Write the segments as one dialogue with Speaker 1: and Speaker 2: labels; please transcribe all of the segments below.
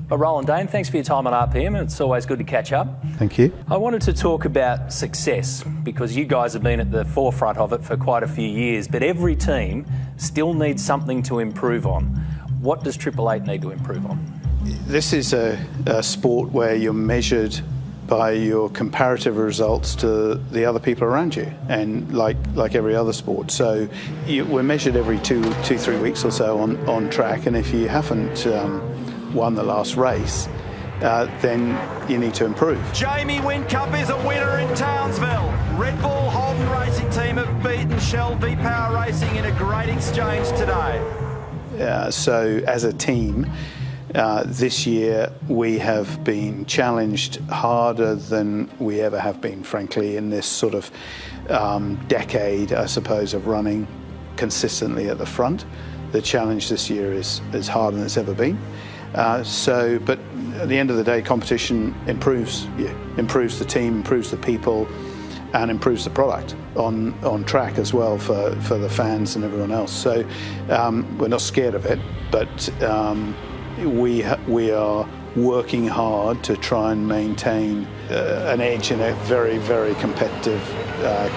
Speaker 1: Well, Roland Dane, thanks for your time on RPM. It's always good to catch up.
Speaker 2: Thank you.
Speaker 1: I wanted to talk about success because you guys have been at the forefront of it for quite a few years, but every team still needs something to improve on. What does Triple Eight need to improve on?
Speaker 2: This is a sport where you're measured by your comparative results to the other people around you, and like every other sport. So we're measured every 3 weeks or so on track, and if you haven't won the last race, then you need to improve.
Speaker 3: Jamie Whincup is a winner in Townsville. Red Bull Holden Racing Team have beaten Shell V-Power Racing in a great exchange today.
Speaker 2: So as a team, this year we have been challenged harder than we ever have been, frankly, in this sort of decade, I suppose, of running consistently at the front. The challenge this year is harder than it's ever been. But at the end of the day, competition improves you, improves the team, improves the people, and improves the product on track as well for the fans and everyone else. So we're not scared of it, but we are working hard to try and maintain an edge in a very, very competitive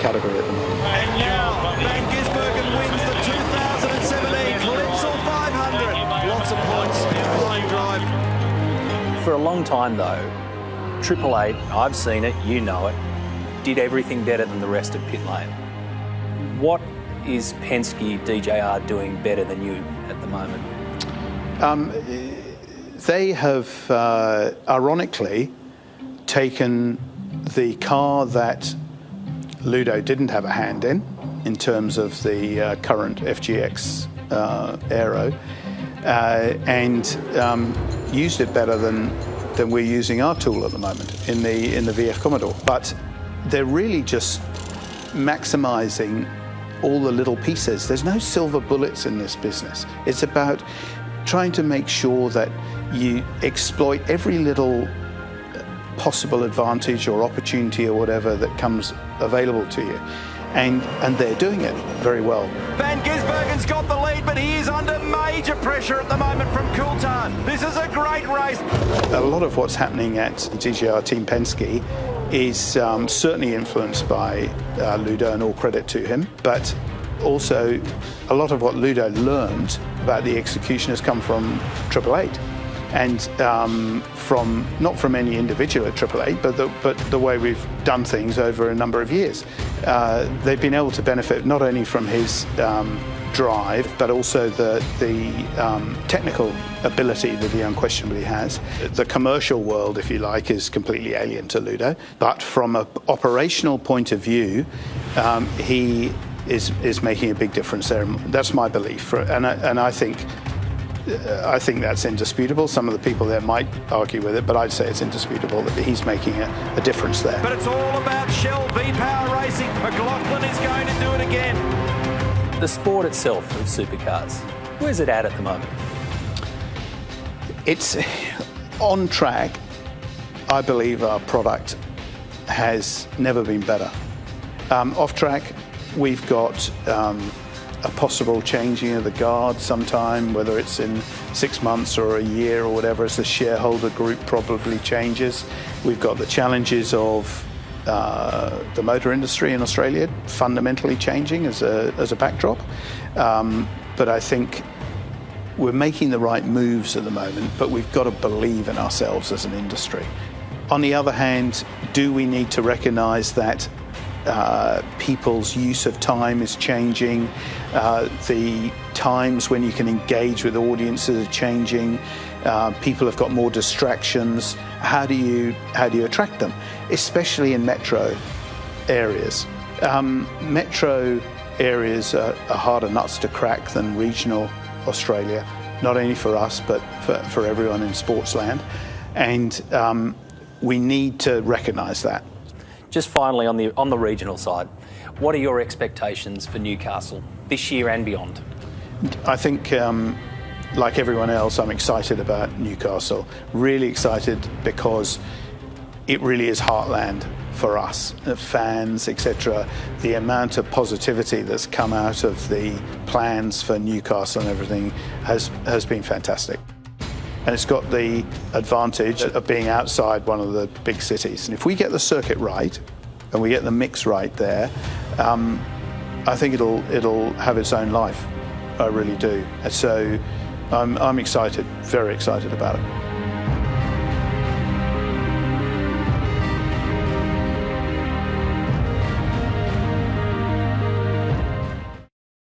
Speaker 2: category at the moment.
Speaker 3: And now, Van Gisbergen wins the 2017 Calypso 500. Lots of points, flying drive.
Speaker 1: For a long time though, Triple Eight, I've seen it, you know it, did everything better than the rest of pit lane. What is Penske DJR doing better than you at the moment?
Speaker 2: They have, ironically, taken the car that Ludo didn't have a hand in terms of the current FGX aero, and used it better than we're using our tool at the moment in the VF Commodore. But they're really just maximising all the little pieces. There's no silver bullets in this business. It's about trying to make sure that you exploit every little possible advantage or opportunity or whatever that comes available to you. And they're doing it very well.
Speaker 3: Van Gisbergen's got the lead, but he is under major pressure at the moment from Coulthard. This is a great race.
Speaker 2: A lot of what's happening at DJR Team Penske is certainly influenced by Ludo, and all credit to him, but also a lot of what Ludo learned about the execution has come from Triple Eight, and from not from any individual at Triple Eight, but the way we've done things over a number of years. They've been able to benefit not only from his drive, but also the technical ability that he unquestionably has. The commercial world, if you like, is completely alien to Ludo, but from an operational point of view, he is making a big difference there. That's my belief, and I think that's indisputable. Some of the people there might argue with it, but I'd say it's indisputable that he's making a difference there.
Speaker 3: But it's all about Shell V-Power Racing. McLaughlin is going to do it again.
Speaker 1: The sport itself of supercars, where's it at the moment?
Speaker 2: It's on track. I believe our product has never been better. Off track, we've got a possible changing of the guard sometime, whether it's in 6 months or a year or whatever, as the shareholder group probably changes. We've got the challenges of the motor industry in Australia fundamentally changing as a backdrop. But I think we're making the right moves at the moment, but we've got to believe in ourselves as an industry. On the other hand, do we need to recognise that people's use of time is changing, the times when you can engage with audiences are changing, people have got more distractions. How do you attract them, especially in metro areas? Metro areas are harder nuts to crack than regional Australia, not only for us but for everyone in sports land, and we need to recognise that.
Speaker 1: Just finally, on the regional side, what are your expectations for Newcastle this year and beyond?
Speaker 2: I think, like everyone else, I'm excited about Newcastle. Really excited because it really is heartland for us, fans, etc. The amount of positivity that's come out of the plans for Newcastle and everything has been fantastic. and it's got the advantage of being outside one of the big cities. And if we get the circuit right, and we get the mix right there, I think it'll have its own life. I really do. And so I'm excited, very excited about it.